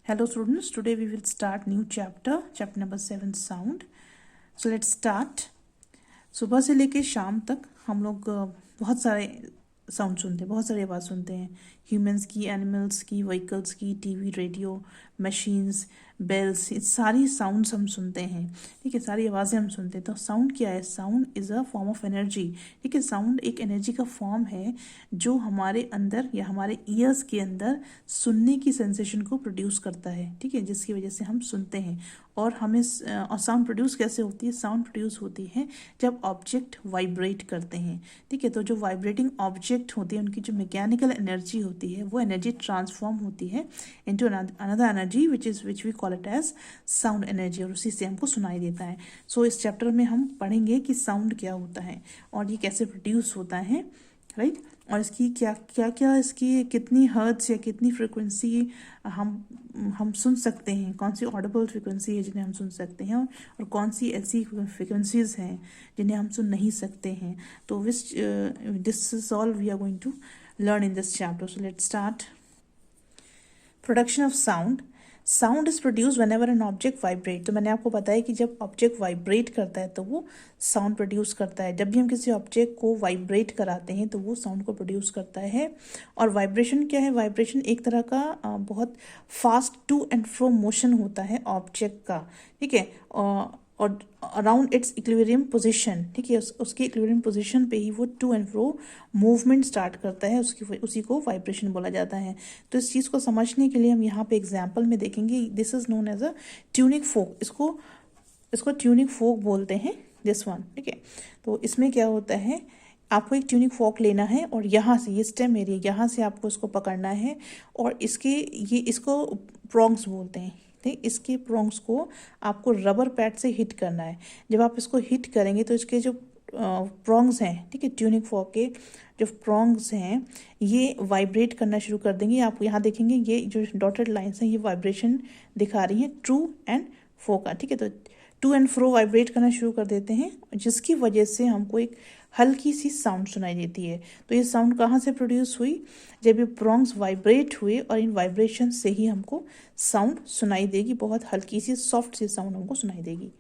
Hello students, today we will start new chapter number 7 sound. So let's start. सुबह से लेके शाम तक हम लोग बहुत सारे साउंड सुनते हैं, बहुत सारी आवाज़ सुनते हैं, ह्यूमंस की, एनिमल्स की, व्हीकल्स की, टीवी, रेडियो, मशीन्स, बेल्स, ये सारी साउंड्स हम सुनते हैं। ठीक है, सारी आवाज़ें हम सुनते हैं। तो साउंड क्या है? Sound is a form of energy. ठीक है, साउंड एक एनर्जी का फॉर्म है जो हमारे अंदर या हमारे ईयर्स के अंदर सुनने की सेंसेशन को प्रोड्यूस करता है। ठीक है, जिसकी वजह से हम सुनते हैं। और हमें और साउंड प्रोड्यूस कैसे होती है? साउंड प्रोड्यूस होती है जब ऑब्जेक्ट वाइब्रेट करते हैं। ठीक है, तो जो वाइब्रेटिंग ऑब्जेक्ट होती है उनकी जो मैकेनिकल एनर्जी होती है वो एनर्जी ट्रांसफॉर्म होती है into another energy which we call it as sound energy, और उसी से हमको सुनाई देता है। सो इस चैप्टर में हम पढ़ेंगे कि साउंड क्या होता है और ये कैसे प्रोड्यूस होता है, राइट। और इसकी क्या इसकी कितनी हर्ट्ज या कितनी फ्रिक्वेंसी हम सुन सकते हैं, कौन सी ऑडिबल फ्रिक्वेंसी है जिन्हें हम सुन सकते हैं और कौन सी ऐसी फ्रिक्वेंसीज हैं जिन्हें हम सुन नहीं सकते हैं। तो this is all we are going to learn in this chapter. So let's start. Production of sound. Sound is produce whenever an object vibrate. तो मैंने आपको बताया कि जब ऑब्जेक्ट वाइब्रेट करता है तो वो साउंड प्रोड्यूस करता है। जब भी हम किसी ऑब्जेक्ट को वाइब्रेट कराते हैं तो वो साउंड को प्रोड्यूस करता है। और वाइब्रेशन क्या है? वाइब्रेशन एक तरह का बहुत fast to and fro motion होता है ऑब्जेक्ट का। ठीक है, और अराउंड इट्स इक्विलिब्रियम पोजीशन। ठीक है, उसके इक्विलिब्रियम पोजीशन पे ही वो to and fro movement start करता है, उसी को वाइब्रेशन बोला जाता है। तो इस चीज़ को समझने के लिए हम यहाँ पे एग्जाम्पल में देखेंगे। This is known as a tunic folk. इसको ट्यूनिक फोक बोलते हैं, दिस वन। ठीक है, तो इसमें क्या होता है, आपको एक ट्यूनिक फोक लेना है और यहाँ से ये स्टेम एरिया, यहाँ से आपको इसको पकड़ना है और इसको प्रोंग्स बोलते हैं। ठीक, इसके प्रोंग्स को आपको रबर पैड से हिट करना है। जब आप इसको हिट करेंगे तो इसके जो प्रोंग्स हैं, ठीक है, ट्यूनिक फॉक के जो प्रोंग्स हैं ये वाइब्रेट करना शुरू कर देंगे। आप यहाँ देखेंगे ये जो डॉटेड लाइन्स हैं ये वाइब्रेशन दिखा रही हैं ट्रू एंड फ्रो का। ठीक है, तो टू एंड फ्रो वाइब्रेट करना शुरू कर देते हैं जिसकी वजह से हमको एक हल्की सी साउंड सुनाई देती है। तो ये साउंड कहाँ से प्रोड्यूस हुई? जब ये प्रोंग्स वाइब्रेट हुए और इन वाइब्रेशन से ही हमको साउंड सुनाई देगी। बहुत हल्की सी सॉफ्ट सी साउंड हमको सुनाई देगी।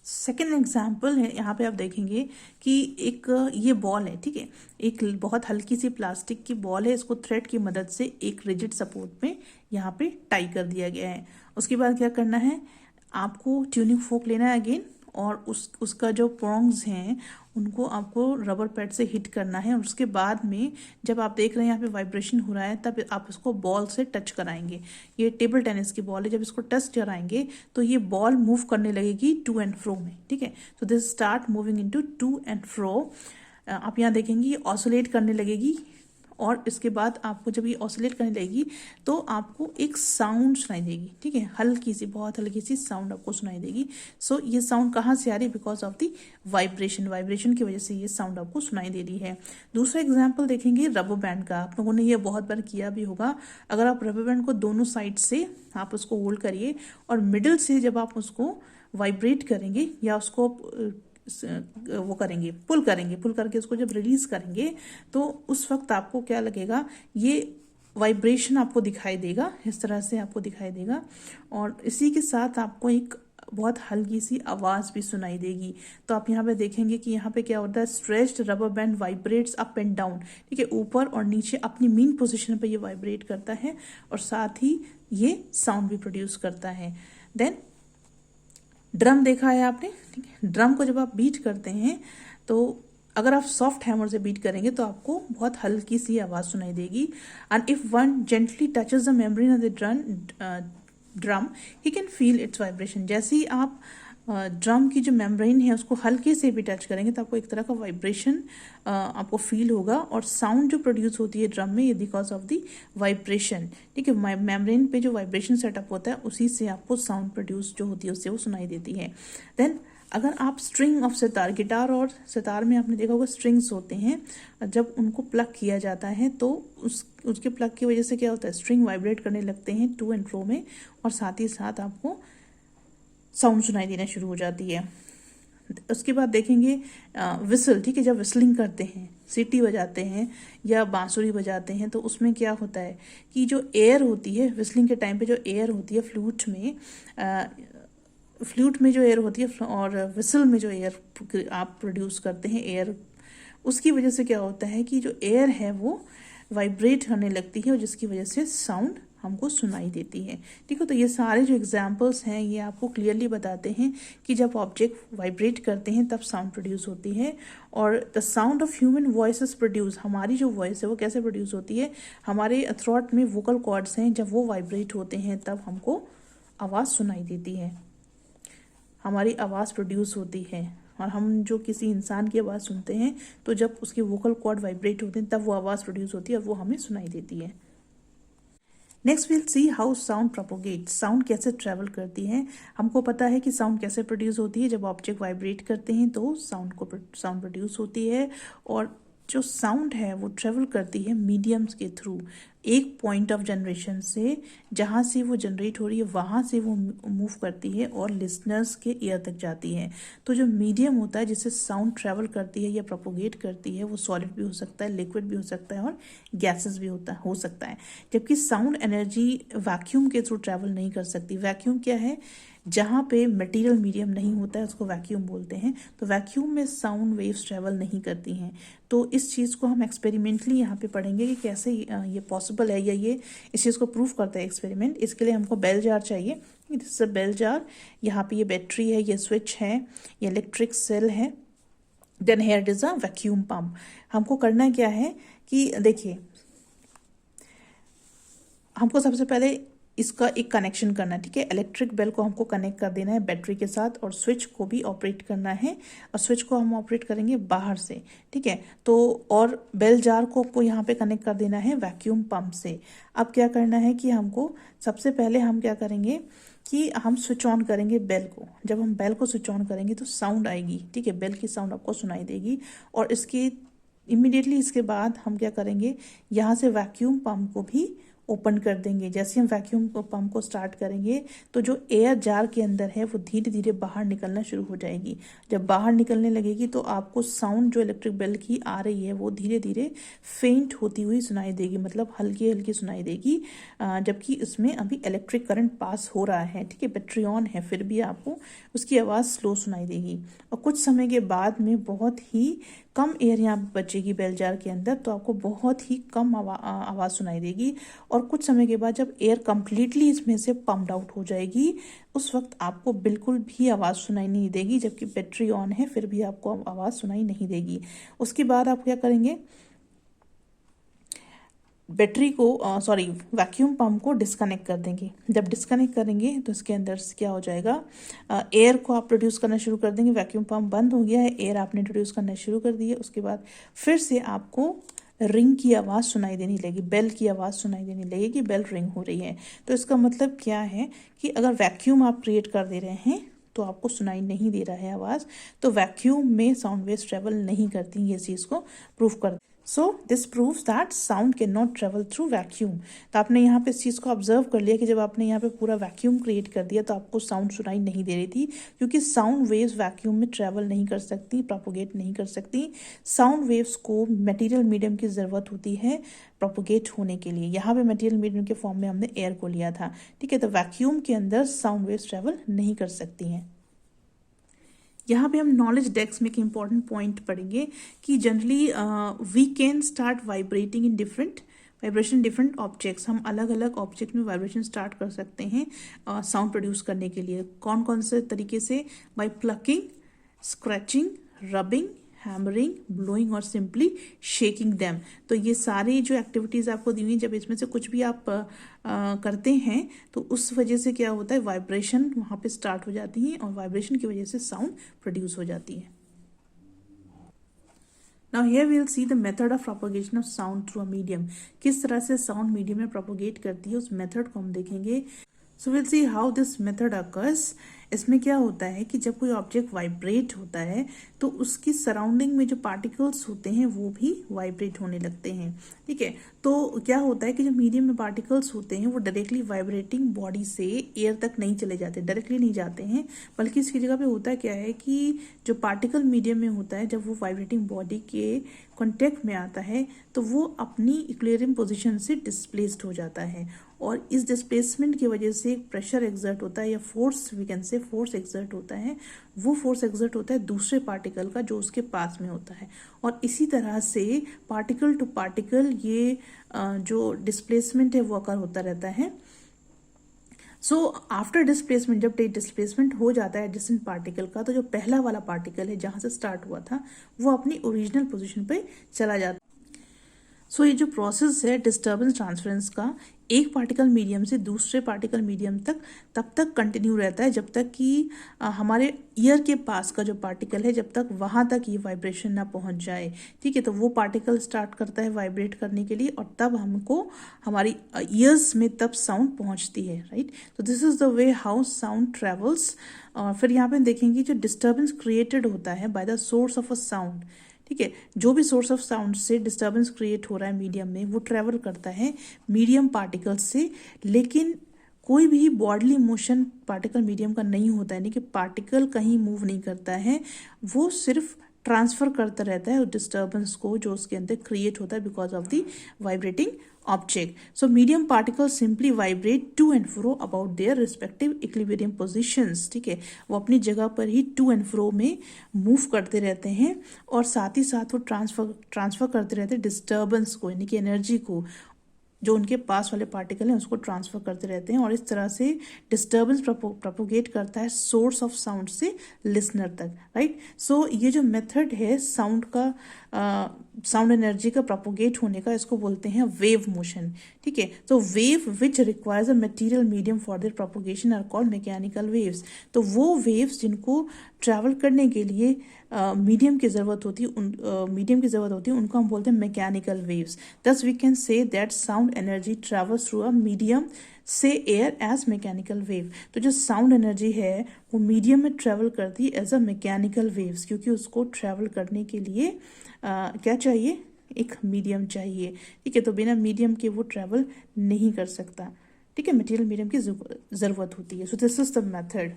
सेकेंड एग्जाम्पल है, यहाँ पे आप देखेंगे कि एक ये बॉल है। ठीक है, एक बहुत हल्की सी प्लास्टिक की बॉल है। इसको थ्रेड की मदद से एक रिजिड सपोर्ट में यहाँ पे टाई कर दिया गया है। उसके बाद क्या करना है, आपको ट्यूनिंग फोक लेना है अगेन, और उसका जो प्रोंग्स हैं उनको आपको रबर पैड से हिट करना है। और उसके बाद में जब आप देख रहे हैं यहाँ पे वाइब्रेशन हो रहा है तब आप इसको बॉल से टच कराएंगे। ये टेबल टेनिस की बॉल है, जब इसको टच कराएंगे तो ये बॉल मूव करने लगेगी टू एंड फ्रो में। ठीक है, so this start moving into two and फ्रो। आप यहाँ देखेंगे ये ऑसिलेट करने लगेगी और इसके बाद आपको जब ये ऑसिलेट करने लगेगी तो आपको एक साउंड सुनाई देगी। ठीक है, हल्की सी, बहुत हल्की सी साउंड आपको सुनाई देगी। सो ये साउंड कहाँ से आ रही है? बिकॉज ऑफ द वाइब्रेशन की वजह से ये साउंड आपको सुनाई दे रही है। दूसरा एग्जाम्पल देखेंगे रबर बैंड का। आप लोगों ने ये बहुत बार किया भी होगा। अगर आप रबर बैंड को दोनों साइड से आप उसको होल्ड करिए और मिडिल से जब आप उसको वाइब्रेट करेंगे या उसको वो करेंगे, पुल करके उसको जब रिलीज करेंगे तो उस वक्त आपको क्या लगेगा, ये वाइब्रेशन आपको दिखाई देगा, इस तरह से आपको दिखाई देगा। और इसी के साथ आपको एक बहुत हल्की सी आवाज़ भी सुनाई देगी। तो आप यहाँ पे देखेंगे कि यहाँ पे क्या होता है, stretched rubber band vibrates up and down. ठीक है, ऊपर और नीचे अपनी मीन पोजीशन पे ये वाइब्रेट करता है और साथ ही ये साउंड भी प्रोड्यूस करता है। देन ड्रम देखा है आपने। ठीक है, ड्रम को जब आप बीट करते हैं तो अगर आप सॉफ्ट हैमर से बीट करेंगे तो आपको बहुत हल्की सी आवाज़ सुनाई देगी। And if one gently touches the membrane of the drum he can feel it's vibration. जैसे ही आप ड्रम की जो मेम्ब्रेन है उसको हल्के से भी टच करेंगे तो आपको एक तरह का वाइब्रेशन आपको फील होगा। और साउंड जो प्रोड्यूस होती है ड्रम में ये बिकॉज ऑफ द वाइब्रेशन। ठीक है, मेम्ब्रेन पे जो वाइब्रेशन सेटअप होता है उसी से आपको साउंड प्रोड्यूस जो होती है उससे वो सुनाई देती है। देन अगर आप स्ट्रिंग ऑफ सितार, गिटार और सितार में आपने देखा होगा स्ट्रिंग्स होते हैं, जब उनको प्लग किया जाता है तो उसके प्लग की वजह से क्या होता है, स्ट्रिंग वाइब्रेट करने लगते हैं टू एंड फ्रो में और साथ ही साथ आपको साउंड सुनाई देना शुरू हो जाती है। उसके बाद देखेंगे विसल, ठीक है, जब विसलिंग करते हैं, सीटी बजाते हैं या बांसुरी बजाते हैं, तो उसमें क्या होता है कि जो एयर होती है विसलिंग के टाइम पे, जो एयर होती है फ्लूट में जो एयर होती है और विसल में जो एयर आप प्रोड्यूस करते हैं एयर, उसकी वजह से क्या होता है कि जो एयर है वो वाइब्रेट होने लगती है और जिसकी वजह से साउंड हमको सुनाई देती है। ठीक है, तो ये सारे जो एग्जाम्पल्स हैं ये आपको क्लियरली बताते हैं कि जब ऑब्जेक्ट वाइब्रेट करते हैं तब साउंड प्रोड्यूस होती है। और the sound of human voice is produce, हमारी जो वॉइस है वो कैसे प्रोड्यूस होती है, हमारे थ्रोट में वोकल कॉर्ड्स हैं, जब वो वाइब्रेट होते हैं तब हमको आवाज़ सुनाई देती है, हमारी आवाज़ प्रोड्यूस होती है। और हम जो किसी इंसान की आवाज़ सुनते हैं तो जब उसके वोकल कॉर्ड वाइब्रेट होते हैं तब वो आवाज़ प्रोड्यूस होती है और वो हमें सुनाई देती है। Next will see how sound propagate, sound कैसे ट्रेवल करती है। हमको पता है कि साउंड कैसे प्रोड्यूस होती है, जब ऑब्जेक्ट वाइब्रेट करते हैं तो साउंड प्रोड्यूस होती है। और जो साउंड है वो ट्रेवल करती है मीडियम्स के थ्रू, एक पॉइंट ऑफ जनरेशन से जहाँ से वो जनरेट हो रही है वहाँ से वो मूव करती है और लिसनर्स के ईयर तक जाती है। तो जो मीडियम होता है जिससे साउंड ट्रेवल करती है या प्रोपोगेट करती है वो सॉलिड भी हो सकता है, लिक्विड भी हो सकता है और गैसेस भी हो सकता है। जबकि साउंड एनर्जी वैक्यूम के थ्रू ट्रेवल नहीं कर सकती। वैक्यूम क्या है, जहाँ पे मटेरियल मीडियम नहीं होता है उसको वैक्यूम बोलते हैं। तो वैक्यूम में साउंड वेव्स ट्रेवल नहीं करती हैं। तो इस चीज़ को हम एक्सपेरिमेंटली यहाँ पे पढ़ेंगे कि कैसे ये पॉसिबल है या ये इस चीज़ को प्रूव करता है एक्सपेरिमेंट। इसके लिए हमको बेल जार चाहिए। दिस इज बेल जार, यहाँ पे ये बैटरी है, ये स्विच है, ये इलेक्ट्रिक सेल है, then here it is a vacuum pump. हमको करना क्या है कि देखिए, हमको सबसे पहले इसका एक कनेक्शन करना है, ठीक है। इलेक्ट्रिक बेल को हमको कनेक्ट कर देना है बैटरी के साथ और स्विच को भी ऑपरेट करना है और स्विच को हम ऑपरेट करेंगे बाहर से, ठीक है। तो और बेल जार को आपको यहाँ पे कनेक्ट कर देना है वैक्यूम पंप से। अब क्या करना है कि हमको सबसे पहले हम क्या करेंगे कि हम स्विच ऑन करेंगे बेल को। जब हम बेल को स्विच ऑन करेंगे तो साउंड आएगी, ठीक है, बेल की साउंड आपको सुनाई देगी। और इसके इमीडिएटली इसके बाद हम क्या करेंगे, यहाँ से वैक्यूम पंप को भी ओपन कर देंगे। जैसे हम वैक्यूम पंप को स्टार्ट करेंगे तो जो एयर जार के अंदर है वो धीरे धीरे बाहर निकलना शुरू हो जाएगी। जब बाहर निकलने लगेगी तो आपको साउंड जो इलेक्ट्रिक बेल की आ रही है वो धीरे धीरे फेंट होती हुई सुनाई देगी, मतलब हल्की हल्की सुनाई देगी। जबकि इसमें अभी इलेक्ट्रिक करंट पास हो रहा है, ठीक है, बैटरी ऑन है, फिर भी आपको उसकी आवाज़ स्लो सुनाई देगी। और कुछ समय के बाद में बहुत ही कम एयर यहाँ पे बचेगी बेल जार के अंदर, तो आपको बहुत ही कम आवाज़ सुनाई देगी। और कुछ समय के बाद जब एयर कंप्लीटली इसमें से पम्प्ड आउट हो जाएगी उस वक्त आपको बिल्कुल भी आवाज़ सुनाई नहीं देगी, जबकि बैटरी ऑन है फिर भी आपको आवाज़ सुनाई नहीं देगी। उसके बाद आप क्या करेंगे, बैटरी को वैक्यूम पंप को डिस्कनेक्ट कर देंगे। जब डिस्कनेक्ट करेंगे तो इसके अंदर से क्या हो जाएगा, एयर को आप प्रोड्यूस करना शुरू कर देंगे। वैक्यूम पंप बंद हो गया है, एयर आपने इंट्रोड्यूस करना शुरू कर दिया। उसके बाद फिर से आपको रिंग की आवाज़ सुनाई देने लगेगी, बेल की आवाज़ सुनाई देने लगेगी, बेल रिंग हो रही है। तो इसका मतलब क्या है कि अगर वैक्यूम आप क्रिएट कर दे रहे हैं तो आपको सुनाई नहीं दे रहा है आवाज़, तो वैक्यूम में साउंड वेव्स ट्रेवल नहीं करती, ये चीज़ को प्रूव कर। So this proves that sound can not travel through vacuum. तो आपने यहाँ पे इस चीज़ को ऑब्जर्व कर लिया कि जब आपने यहाँ पे पूरा वैक्यूम क्रिएट कर दिया तो आपको साउंड सुनाई नहीं दे रही थी, क्योंकि साउंड वेव्स वैक्यूम में ट्रेवल नहीं कर सकती, प्रोपोगेट नहीं कर सकती। साउंड वेव्स को मटेरियल मीडियम की ज़रूरत होती है प्रोपोगेट होने के लिए। यहाँ पे मटेरियल मीडियम के फॉर्म में हमने एयर को लिया था, ठीक है। तो वैक्यूम के अंदर साउंड वेव्स ट्रेवल नहीं कर सकती हैं। यहाँ पे हम नॉलेज डेस्क में एक इम्पॉर्टेंट पॉइंट पढ़ेंगे कि generally we can start vibrating in different objects. हम अलग अलग ऑब्जेक्ट में वाइब्रेशन स्टार्ट कर सकते हैं साउंड प्रोड्यूस करने के लिए। कौन कौन से तरीके से, by plucking, scratching, rubbing, hammering, blowing और सिंपली शेकिंग देम। तो ये सारी जो एक्टिविटीज़ आपको दी हुई, जब इसमें से कुछ भी आप करते हैं तो उस वजह से क्या होता है, वाइब्रेशन वहाँ पे स्टार्ट हो जाती है और वाइब्रेशन की वजह से साउंड प्रोड्यूस हो जाती है। Now here we will see the method of propagation of sound through a medium. किस तरह से साउंड मीडियम में प्रोपोगेट करती है उस मेथड को हम देखेंगे। So will see how this method occurs. इसमें क्या होता है कि जब कोई ऑब्जेक्ट वाइब्रेट होता है तो उसकी सराउंडिंग में जो पार्टिकल्स होते हैं वो भी वाइब्रेट होने लगते हैं। ठीक है, तो क्या होता है कि जो मीडियम में पार्टिकल्स होते हैं वो डायरेक्टली वाइब्रेटिंग बॉडी से एयर तक नहीं चले जाते, डायरेक्टली नहीं जाते हैं, बल्कि इसकी जगह पे होता क्या है कि जो पार्टिकल मीडियम में होता है जब वो वाइब्रेटिंग बॉडी के कांटेक्ट में आता है तो वो अपनी इक्विलिब्रियम पोजीशन से डिस्प्लेस्ड हो जाता है, और इस डिस्प्लेसमेंट की वजह से प्रेशर एक्सर्ट होता है या force, we can say force exert होता है। वो फोर्स एक्सर्ट होता है दूसरे पार्टिकल का जो उसके पास में होता है, और इसी तरह से पार्टिकल टू पार्टिकल ये जो डिस्प्लेसमेंट है वो अकर होता रहता है। सो आफ्टर डिस्प्लेसमेंट, जब डिस्प्लेसमेंट हो जाता है एडजेसेंट पार्टिकल का, तो जो पहला वाला पार्टिकल है जहां से स्टार्ट हुआ था वो अपनी ओरिजिनल पोजीशन पे चला जाता है। सो ये जो प्रोसेस है डिस्टर्बेंस ट्रांसफरेंस का, एक पार्टिकल मीडियम से दूसरे पार्टिकल मीडियम तक तब तक कंटिन्यू रहता है जब तक कि हमारे ईयर के पास का जो पार्टिकल है जब तक वहां तक ये वाइब्रेशन ना पहुंच जाए। ठीक है, तो वो पार्टिकल स्टार्ट करता है वाइब्रेट करने के लिए, और तब हमको हमारी ईयर्स में तब साउंड पहुंचती है। राइट, तो this is the way how sound travels. और फिर यहाँ पे देखेंगे जो डिस्टर्बेंस क्रिएटेड होता है by the source of a sound. ठीक है, जो भी सोर्स ऑफ साउंड से डिस्टर्बेंस क्रिएट हो रहा है मीडियम में वो ट्रेवल करता है मीडियम पार्टिकल्स से, लेकिन कोई भी बॉडली मोशन पार्टिकल मीडियम का नहीं होता है, यानी कि पार्टिकल कहीं मूव नहीं करता है, वो सिर्फ ट्रांसफर करता रहता है डिस्टर्बेंस को जो उसके अंदर क्रिएट होता है because of the vibrating object. So medium particles simply vibrate to and fro about their respective equilibrium positions. ठीक है, वो अपनी जगह पर ही to and fro में मूव करते रहते हैं, और साथ ही साथ वो ट्रांसफर करते रहते हैं डिस्टर्बेंस को, यानी कि एनर्जी को जो उनके पास वाले पार्टिकल हैं उसको ट्रांसफर करते रहते हैं, और इस तरह से डिस्टर्बेंस प्रोपोगेट करता है सोर्स ऑफ साउंड से लिसनर तक। राइट, सो ये जो मेथड है साउंड का, साउंड एनर्जी का प्रोपोगेट होने का, इसको बोलते हैं वेव मोशन। ठीक है, तो wave which requires a material medium for their propagation are called mechanical waves. तो वो वेव्स जिनको ट्रैवल करने के लिए मीडियम की जरूरत होती है, उनको हम बोलते हैं mechanical waves. Thus we can say that sound energy travels through a medium say air as mechanical wave. तो जो साउंड एनर्जी है वो मीडियम में ट्रैवल करती है एज अ मैकेनिकल वेव्स, क्योंकि उसको ट्रैवल करने के लिए क्या चाहिए, एक मीडियम चाहिए। ठीक है, तो बिना मीडियम के वो ट्रैवल नहीं कर सकता। ठीक है, मटेरियल मीडियम की जरूरत होती है। So this is the method.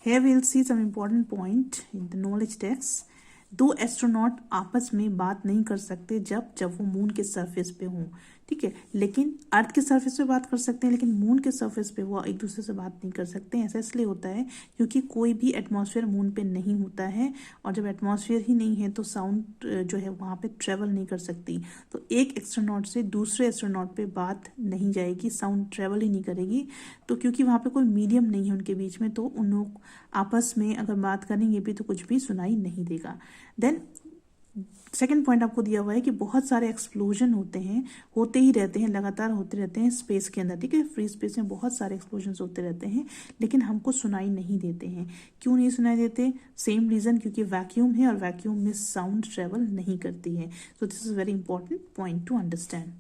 Here we'll see some important point in the knowledge text. दो एस्ट्रोनॉट आपस में बात नहीं कर सकते जब वो मून के सरफेस पे हों। ठीक है, लेकिन अर्थ के सरफेस पे बात कर सकते हैं, लेकिन मून के सरफेस पे वो एक दूसरे से बात नहीं कर सकते। ऐसा इसलिए होता है क्योंकि कोई भी एटमॉस्फेयर मून पे नहीं होता है, और जब एटमॉस्फेयर ही नहीं है तो साउंड जो है वहाँ पे ट्रेवल नहीं कर सकती। तो एक एस्ट्रोनॉट से दूसरे एस्ट्रोनॉट पे बात नहीं जाएगी, साउंड ट्रेवल ही नहीं करेगी। तो क्योंकि वहाँ पे कोई मीडियम नहीं है उनके बीच में, तो उन लोग आपस में अगर बात करेंगे भी तो कुछ भी सुनाई नहीं देगा। देन सेकेंड पॉइंट आपको दिया हुआ है कि बहुत सारे एक्सप्लोजन होते ही रहते हैं, लगातार होते रहते हैं स्पेस के अंदर। ठीक है, फ्री स्पेस में बहुत सारे एक्सप्लोजन होते रहते हैं, लेकिन हमको सुनाई नहीं देते हैं। क्यों नहीं सुनाई देते? सेम रीजन, क्योंकि वैक्यूम है और वैक्यूम में साउंड ट्रेवल नहीं करती है। So this is very important point two understand.